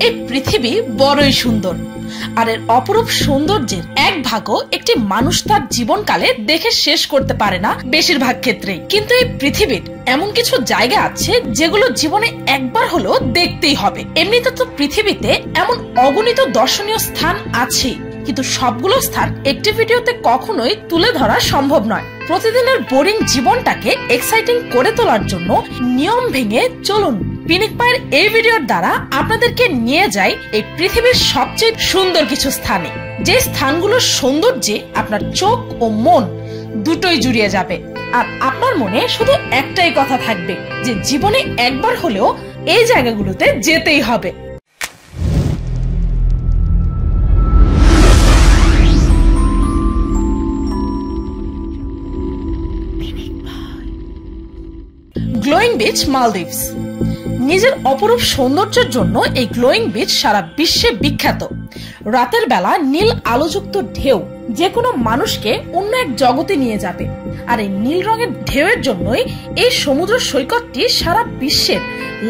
এই পৃথিবী বড়ই সুন্দর, আর এর অপরূপ সৌন্দর্যের এক ভাগও একটি মানুষ তার জীবনকালে দেখে শেষ করতে পারে না বেশিরভাগ ক্ষেত্রে। কিন্তু এই পৃথিবীর এমন কিছু জায়গা আছে যেগুলো জীবনে একবার হলেও দেখতেই হবে। এমনিতে তো পৃথিবীতে এমন অগণিত দর্শনীয় স্থান আছে, কিন্তু সবগুলো স্থান একটি ভিডিওতে কখনোই তুলে ধরা সম্ভব নয়। প্রতিদিনের বোরিং জীবনটাকে এক্সাইটিং করে তোলার জন্য নিয়ম ভেঙে চলুন পিনিক পায়ের এই ভিডিওর দ্বারা আপনাদেরকে নিয়ে যাই এই পৃথিবীর সবচেয়ে সুন্দর কিছু স্থানে, যে স্থানগুলোর সৌন্দর্যে আপনার চোখ ও মন দুটোই জুড়িয়ে যাবে। আর আপনার মনে শুধু একটাই কথা থাকবে যে জীবনে একবার হলেও এই জায়গাগুলোতে যেতেই হবে। Glowing beach Maldives. নিজের অপরূপ সৌন্দর্যের জন্য এই গ্লোয়িং বিচ সারা বিশ্বে বিখ্যাত। রাতের বেলা নীল আলোযুক্ত ঢেউ যে কোনো মানুষকে অন্য এক জগতে নিয়ে যাবে, আর এই নীল রঙের ঢেউয়ের জন্যই এই সমুদ্র সৈকতটি সারা বিশ্বের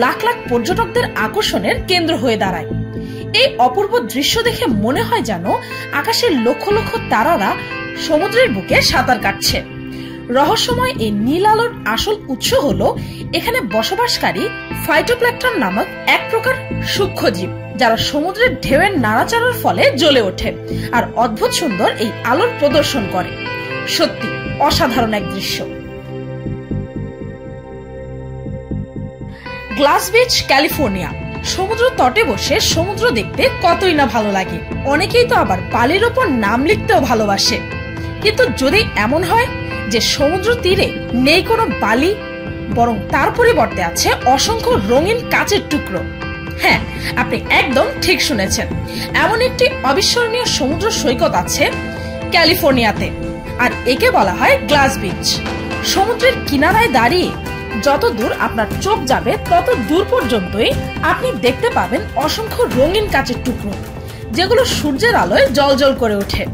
লাখ লাখ পর্যটকদের আকর্ষণের কেন্দ্র হয়ে দাঁড়ায়। এই অপূর্ব দৃশ্য দেখে মনে হয় যেন আকাশের লক্ষ লক্ষ তারারা সমুদ্রের বুকে সাঁতার কাটছে। রহস্যময় এই নীল আলোর আসল উৎস হলো এখানে বসবাসকারী ফাইটোপ্ল্যাঙ্কটন নামক এক প্রকার সূক্ষ্মজীব, যারা সমুদ্রের ঢেউয়ের নাড়াচাড়ার ফলে জ্বলে ওঠে আর অদ্ভুত সুন্দর এই আলোর প্রদর্শন করে। সত্যি অসাধারণ এক দৃশ্য। Glass beach, California. সমুদ্র তটে বসে সমুদ্র দেখতে কতই না ভালো লাগে। অনেকেই তো আবার বালির ওপর নাম লিখতেও ভালোবাসে। কিন্তু যদি এমন হয় যে সমুদ্র তীরে নেই কোনো বালি, বরং তার পরিবর্তে আছে অসংখ্য রঙিন কাচের টুকরো, হ্যাঁ, আপনি একদম ঠিক শুনেছেন। এমন একটি অবিস্মরণীয় সমুদ্র সৈকত আছে ক্যালিফোর্নিয়াতে, আর একে বলা হয় গ্লাস বিচ। সমুদ্রের কিনারায় দাঁড়িয়ে যত দূর আপনার চোখ যাবে তত দূর পর্যন্তই আপনি দেখতে পাবেন অসংখ্য রঙিন কাচের টুকরো, যেগুলো সূর্যের আলোয় জ্বলজ্বল করে ওঠে।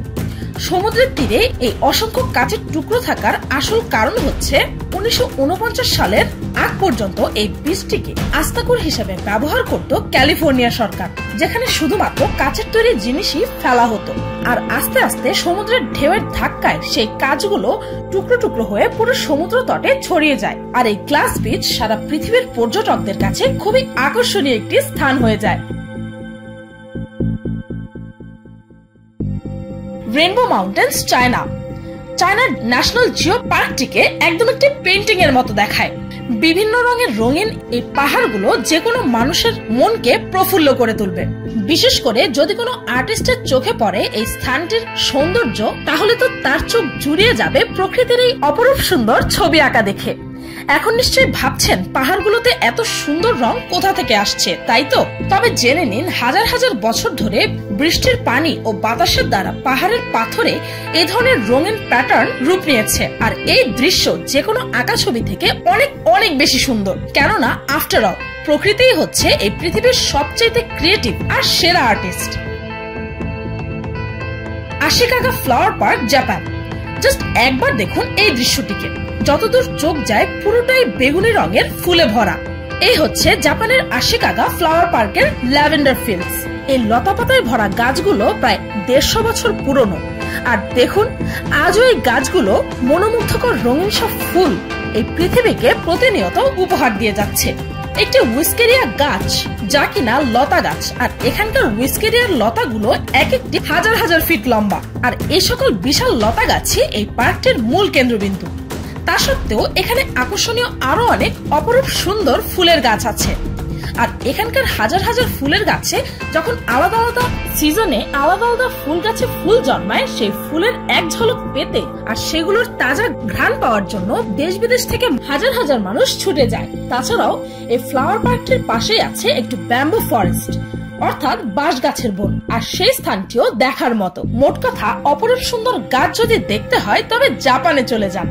সমুদ্রের তীরে এই অসংখ্য কাচের টুকরো থাকার আসল কারণ হচ্ছে 1949 সালের আগ পর্যন্ত এই বীজটিকে আস্তাকুর হিসেবে ব্যবহার করত ক্যালিফোর্নিয়া সরকার, যেখানে শুধুমাত্র কাচের তৈরি জিনিসই ফেলা হতো। আর আস্তে আস্তে সমুদ্রের ঢেউয়ের ধাক্কায় সেই কাচগুলো টুকরো টুকরো হয়ে পুরো সমুদ্র তটে ছড়িয়ে যায়, আর এই গ্লাস বিচ সারা পৃথিবীর পর্যটকদের কাছে খুবই আকর্ষণীয় একটি স্থান হয়ে যায়। Rainbow mountains, China. চায়নার ন্যাশনাল জিও পার্কটিকে একদম একটি পেন্টিং এর মতো দেখায়। বিভিন্ন রঙের রঙিন এই পাহাড়গুলো যে কোনো মানুষের মনকে প্রফুল্ল করে তুলবে। বিশেষ করে যদি কোনো আর্টিস্টের চোখে পড়ে এই স্থানটির সৌন্দর্য, তাহলে তো তার চোখ জুড়িয়ে যাবে প্রকৃতির এই অপরূপ সুন্দর ছবি আঁকা দেখে। এখন নিশ্চয়ই ভাবছেন পাহাড়গুলোতে এত সুন্দর রং কোথা থেকে আসছে, তাই তো? তবে জেনে নিন, হাজার হাজার বছর ধরে বৃষ্টির পানি ও বাতাসের দ্বারা পাহাড়ের পাথরে এই ধরনের রঙিন প্যাটার্ন রূপ নিয়েছে। আর এই দৃশ্য যে কোনো আঁকা ছবি থেকে অনেক অনেক বেশি সুন্দর, কেননা আফটার অল প্রকৃতিই হচ্ছে এই পৃথিবীর সবচেয়ে ক্রিয়েটিভ আর সেরা artist. Ashikaga flower park, Japan. Just একবার দেখুন এই দৃশ্যটিকে। যতদূর চোখ যায় পুরোটাই বেগুনি রঙের ফুলে ভরা। এই হচ্ছে জাপানের আশিকাগা ফ্লাওয়ার পার্কের ল্যাভেন্ডার ফিল্ডস। এই লতাপাতায় ভরা গাছগুলো প্রায় 150 বছর পুরনো, আর দেখুন আজও এই গাছগুলো মনোমুগ্ধকর রঙিন সব ফুল এই পৃথিবীকে প্রতিনিয়ত উপহার দিয়ে যাচ্ছে। একটি উইস্কেরিয়া গাছ, যা কিনা লতা গাছ, আর এখানকার উইস্কেরিয়ার লতাগুলো এক একটি হাজার হাজার ফিট লম্বা। আর এই সকল বিশাল লতা গাছই এই পার্কটির মূল কেন্দ্রবিন্দু। তা সত্ত্বেও এখানে আকর্ষণীয় আরো অনেক অপরূপ সুন্দর ফুলের গাছ আছে। আর এখানকার হাজার হাজার ফুলের গাছে যখন আলাদা আলাদা সিজনে আলাদা আলাদা ফুল গাছে ফুল জন্মায়, সেই ফুলের এক ঝলক পেতে আর সেগুলোর তাজা ঘ্রাণ পাওয়ার জন্য দেশ বিদেশ থেকে হাজার হাজার মানুষ ছুটে যায়। তাছাড়াও এই ফ্লাওয়ার পার্কটির পাশেই আছে একটি ব্যাম্বু ফরেস্ট, অর্থাৎ বাঁশ গাছের বন, আর সেই স্থানটিও দেখার মতো। মোট কথা, অপরূপ সুন্দর গাছ যদি দেখতে হয় তবে জাপানে চলে যান।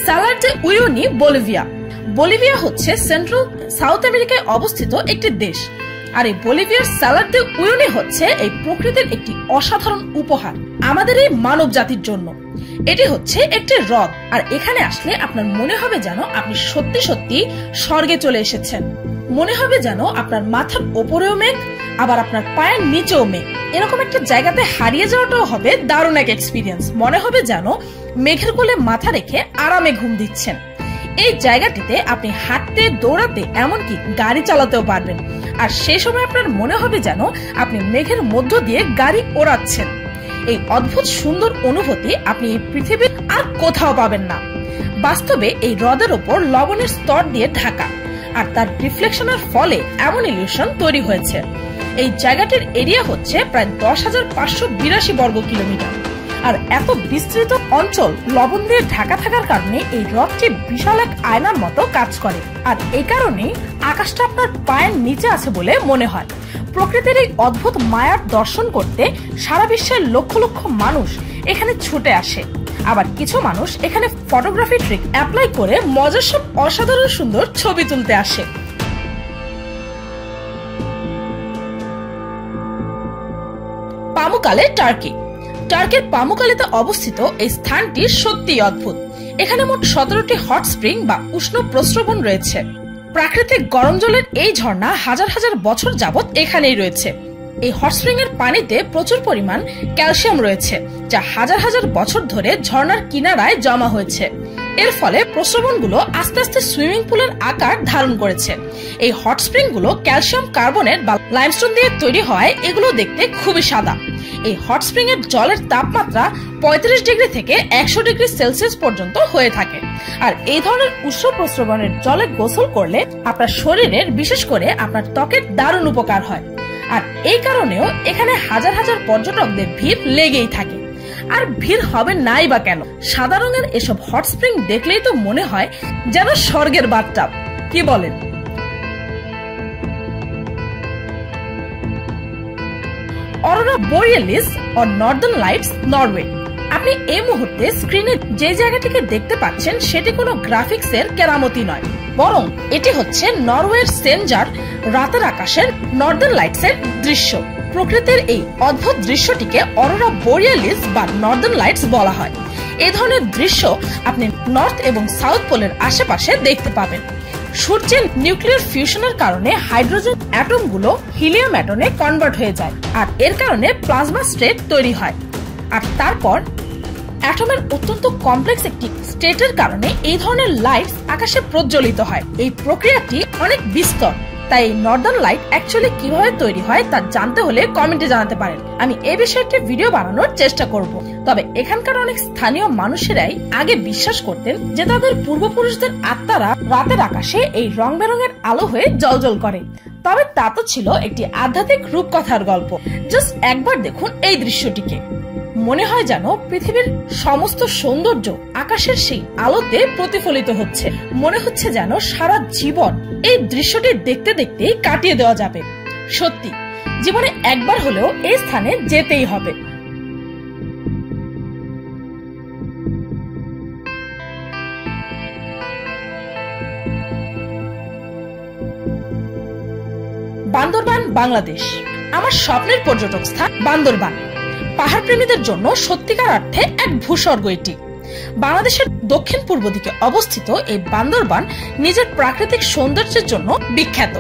সালার ডে উইউনি, বলিভিয়া। বলিভিয়া হচ্ছে সেন্ট্রাল সাউথ আমেরিকায় অবস্থিত একটি দেশ। আর এই বলিভিয়ার স্যালাড দে উয়ুনি হচ্ছে এই প্রকৃতির একটি অসাধারণ উপহার আমাদের এই মানব জাতির জন্য। এটি হচ্ছে একটি হ্রদ, আর এখানে আসলে আপনার মনে হবে যেন আপনি সত্যি সত্যি স্বর্গে চলে এসেছেন। মনে হবে যেন আপনার মাথার ওপরেও মেঘ, আবার আপনার পায়ের নিচেও মেঘ। এরকম একটা জায়গাতে হারিয়ে যাওয়াটাও হবে দারুণ এক এক্সপিরিয়েন্স। মনে হবে যেন মেঘের কোলে মাথা রেখে আরামে ঘুম দিচ্ছেন। এই জায়গাটিতে আপনি হাঁটতে, দৌড়াতে, এমনকি গাড়ি চালাতেও পারবেন। আর সেই সময় আপনার মনে হবে যেন আপনি মেঘের মধ্য দিয়ে গাড়ি ওড়াচ্ছেন। এই অদ্ভুত সুন্দর অনুভূতি আপনি এই পৃথিবীর আর কোথাও পাবেন না। বাস্তবে এই হ্রদের ওপর লবণের স্তর দিয়ে ঢাকা, আর তার রিফ্লেকশনের ফলে এমন ইলিউশন তৈরি হয়েছে। এই জায়গাটির এরিয়া হচ্ছে প্রায় 10,582 বর্গ কিলোমিটার। আর এত বিস্তৃত অঞ্চল লবণ দিয়ে ঢাকা থাকার কারণে এই হ্রদটি বিশাল এক আয়নার মতো কাজ করে। আর এই কারণে আকাশটা আপনার পায়ের নিচে আছে বলে মনে হয়। প্রকৃতির এই অদ্ভুত মায়ার দর্শন করতে সারা বিশ্বের লক্ষ লক্ষ মানুষ এখানে ছুটে আসে। আবার কিছু মানুষ এখানে ফটোগ্রাফি ট্রিক অ্যাপ্লাই করে মজার সব অসাধারণ সুন্দর ছবি তুলতে আসে। পামুকালে টার্কি। টার্কির পামুকালেতে অবস্থিত এই স্থানটি সত্যি অদ্ভুত। এখানে মোট 17টি হট স্প্রিং বা উষ্ণ প্রস্রবণ রয়েছে। প্রাকৃতিক গরম জলের এই ঝর্ণা হাজার হাজার বছর যাবত এখানেই রয়েছে। এই হট স্প্রিং এর পানিতে প্রচুর পরিমাণ ক্যালসিয়াম রয়েছে, যা হাজার হাজার বছর ধরে ঝর্ণার কিনারায় জমা হয়েছে। এর ফলে প্রস্রবণগুলো আস্তে আস্তে সুইমিং পুলের আকার ধারণ করেছে। এই হট স্প্রিং গুলো ক্যালসিয়াম কার্বনেট বা লাইমস্টোন দিয়ে তৈরি হয়। এগুলো দেখতে খুবই সাদা। এই হট স্প্রিং এর জলের তাপমাত্রা 35 ডিগ্রি থেকে 100 ডিগ্রি সেলসিয়াস পর্যন্ত হয়ে থাকে। আর এই ধরনের উষ্ণ প্রস্রবণের জলে গোসল করলে আপনার শরীরের, বিশেষ করে আপনার ত্বকের দারুণ উপকার হয়। আর এই কারণেও এখানে হাজার হাজার পর্যটকদের ভিড় লেগেই থাকে। আর ভিড় হবে নাই বা কেন? সাদা রঙের এসব হট স্প্রিং দেখলেই তো মনে হয় যেন স্বর্গের বাথটাব। কি বলেন? অরোরা বোরিয়ালিস ও নর্দার্ন লাইটস, নরওয়ে। আপনি এই মুহূর্তে স্ক্রিনে যে জায়গাটিকে দেখতে পাচ্ছেন সেটি কোনো গ্রাফিক্স এর কেরামতি নয়, বরং এটি হচ্ছে নরওয়ের সেনজার রাতের আকাশের নর্দার্ন লাইটস এর দৃশ্য। প্রকৃতির এই অদ্ভুত দৃশ্যটিকে অরোরা বোরিয়ালিস বা নর্দার্ন লাইটস বলা হয়। এই ধরনের দৃশ্য আপনি নর্থ এবং সাউথ পোলের আশেপাশে দেখতে পাবেন। সূর্যের নিউক্লিয়ার ফিউশনের কারণে হাইড্রোজেন অ্যাটমগুলো হিলিয়াম অ্যাটমে কনভার্ট হয়ে যায়, আর এর কারণে প্লাজমা স্টেট তৈরি হয়। আর তারপর অ্যাটমের অত্যন্ত কমপ্লেক্স একটি স্টেটের কারণে এই ধরনের লাইটস আকাশে প্রজ্বলিত হয়। এই প্রক্রিয়াটি অনেক বিস্তর, তাই নর্দার্ন লাইট অ্যাকচুয়ালি কিভাবে তৈরি হয় তা জানতে হলে কমেন্টে জানাতে পারেন। আমি এই বিষয়ে একটি ভিডিও বানানোর চেষ্টা করব। তবে এখানকার অনেক স্থানীয় মানুষেরাই আগে বিশ্বাস করতেন যে তাদের পূর্বপুরুষদের আত্মারা রাতের আকাশে এই রং বেরঙের আলো হয়ে জ্বলজ্বল করে। তবে তা তো ছিল একটি আধ্যাত্মিক রূপকথার গল্প। জাস্ট একবার দেখুন এই দৃশ্যটিকে। মনে হয় যেন পৃথিবীর সমস্ত সৌন্দর্য আকাশের সেই আলোতে প্রতিফলিত হচ্ছে। মনে হচ্ছে যেন সারা জীবন এই দৃশ্যটি দেখতে দেখতেই কাটিয়ে দেওয়া যাবে। সত্যি জীবনে একবার হলেও এই স্থানে যেতেই হবে। বান্দরবান, বাংলাদেশ। আমার স্বপ্নের পর্যটক স্থান বান্দরবান। পাহাড় প্রেমীদের জন্য সত্যিকার অর্থে এক ভূস্বর্গ এটি। বাংলাদেশের দক্ষিণ পূর্ব দিকে অবস্থিত এই বান্দরবান নিজের প্রাকৃতিক সৌন্দর্যের জন্য বিখ্যাত।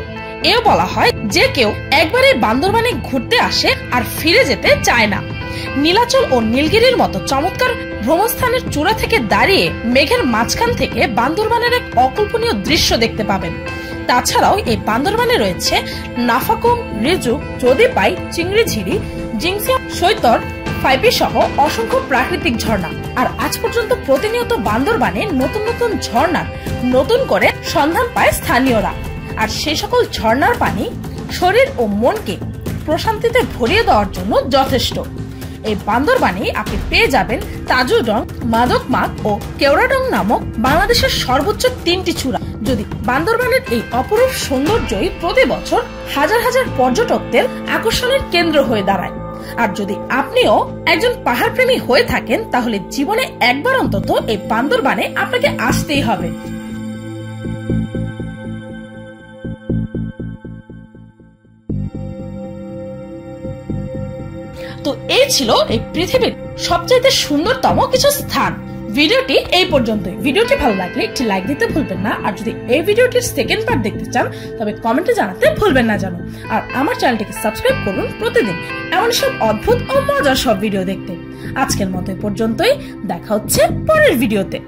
এও বলা হয় যে কেউ একবার এই বান্দরবানে ঘুরতে আসে আর ফিরে যেতে চায় না। নীলাচল ও নীলগিরির মতো চমৎকার ভ্রমণস্থানের চূড়া থেকে দাঁড়িয়ে মেঘের মাঝখান থেকে বান্দরবানের এক অকল্পনীয় দৃশ্য দেখতে পাবেন। তাছাড়াও এই বান্দরবানে রয়েছে নাফাকুম, রিজুক, চৌদিপাই, চিংড়িঝিরি, জিংসিয়া, সৈতর, ফাইপি সহ অসংখ্য প্রাকৃতিক ঝর্ণা। আর আজ পর্যন্ত প্রতিনিয়ত বান্দরবানে নতুন নতুন ঝর্ণার নতুন করে সন্ধান পায় স্থানীয়রা। আর সে সকল ঝর্ণার পানি শরীর ও মনকে প্রশান্তিতে ভরিয়ে দেওয়ার জন্য যথেষ্ট। এই বান্দরবানে আপনি পেয়ে যাবেন তাজুডং, মাদকমাগ ও কেওড়াডং নামক বাংলাদেশের সর্বোচ্চ 3টি চূড়া। যদি বান্দরবানের এই অপরূপ সৌন্দর্যই প্রতি বছর হাজার হাজার পর্যটকদের আকর্ষণের কেন্দ্র হয়ে দাঁড়ায়। আর যদি আপনিও একজন পাহাড় প্রেমী হয়ে থাকেন তাহলে জীবনে একবার অন্তত এই বান্দরবানে আপনাকে আসতেই হবে। তো এই ছিল এই পৃথিবীর সবচাইতে সুন্দরতম কিছু স্থান। ভিডিওটি এই পর্যন্তই। ভিডিওটি ভালো লাগলে একটি লাইক দিতে ভুলবেন না, আর যদি এই ভিডিওটির সেকেন্ড পার্ট দেখতে চান তবে কমেন্টে জানাতে ভুলবেন না যেন। আর আমার চ্যানেলটিকে সাবস্ক্রাইব করুন প্রতিদিন এমন সব অদ্ভুত ও মজার সব ভিডিও দেখতে। আজকের মতো এই পর্যন্তই, দেখা হচ্ছে পরের ভিডিওতে।